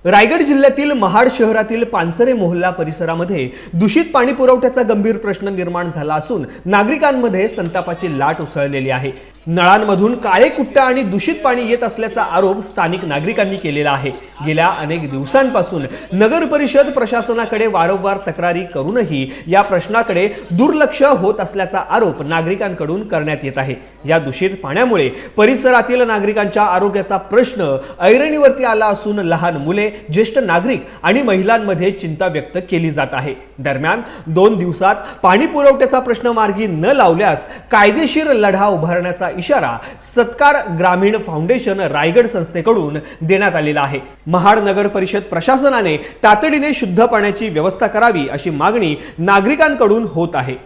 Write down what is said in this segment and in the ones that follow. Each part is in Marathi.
रायगड जिल्ह्यातील महाड शहरातील पानसरे मोहल्ला परिसरामध्ये दूषित पाणी पुरवठ्याचा गंभीर प्रश्न निर्माण झाला असून नागरिकांमध्ये संतापाची लाट उसळलेली आहे। नळांमधून काळे कुट्टा आणि दूषित पाणी येत असल्याचा आरोप स्थानिक नागरिकांनी केलेला आहे। गेल्या अनेक दिवसांपासून नगर परिषद प्रशासनाकडे वारंवार तक्रारी करूनही या प्रश्नाकडे दुर्लक्ष होत असल्याचा आरोप नागरिकांकडून करण्यात येत आहे। या दूषित पाण्यामुळे परिसरातील नागरिकांच्या आरोग्याचा प्रश्न ऐरणीवरती आला असून लहान मुले, ज्येष्ठ नागरिक आणि महिलांमध्ये चिंता व्यक्त केली जात आहे। दरम्यान 2 दिवसात पाणी पुरवठ्याचा प्रश्न मार्गी न लावल्यास कायदेशीर लढा उभारण्याचा इशारा सत्कार ग्रामीण फाउंडेशन रायगड संस्थेकडून देण्यात आलेला आहे। महाड नगर परिषद प्रशासनाने तातडीने शुद्ध पाण्याची व्यवस्था करावी अशी मागणी नागरिकांकडून होत आहे।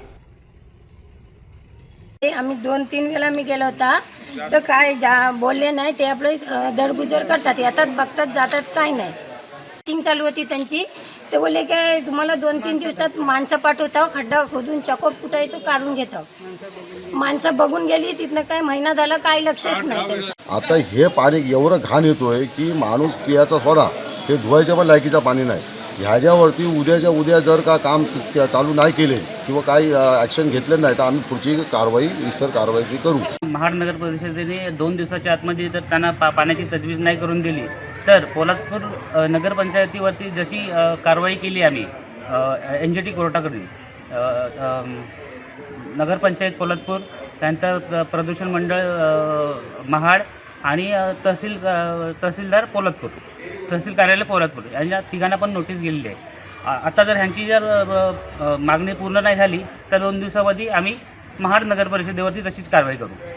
आम्ही 2-3 वेळा मी गेलो होता तर काय बोलले नाही, ते आपले दरगुजर करतात, येतात बघतात जातात, काय नाही। मीटिंग चालू होती त्यांची, ते बोलले की तुम्हाला 2-3 दिवसात माणसं पाठवतो, खड्डा खोदून चकोप कुठे तो काढून घेतो। माणसं बघून गेली, तिथनं काय महिना झाला काय लक्षच नाही त्यांचं। आता हे पाणी एवढं घाण येतोय की माणूस पियाचा सोडा ते धुवायच्या पण लायकीचा पाणी नाही। ह्याच्यावरती उद्याच्या उद्या जर का काम चालू नाही केले किंवा काही ॲक्शन घेतले नाही तर आम्ही पुढची इतर कारवाई करू। महाड नगर परिषदेने 2 दिवसाच्या आतमध्ये जर त्यांना पाण्याची तजवीज नाही करून दिली तर पोलादपूर नगरपंचायतीवरती जशी कारवाई केली आम्ही NGT कोर्टाकडून, नगरपंचायत पोलादपूर, त्यानंतर प्रदूषण मंडळ महाड आणि तहसीलदार पोलादपूर, तहसील कार्यालय पोलादपूर यांच्या तिघांना पण नोटीस गेलेली आहे। आता जर ह्यांची जर मागणी पूर्ण नाही झाली तर 2 दिवसामध्ये आम्ही महाड नगर परिषदेवरती तशीच कारवाई करू।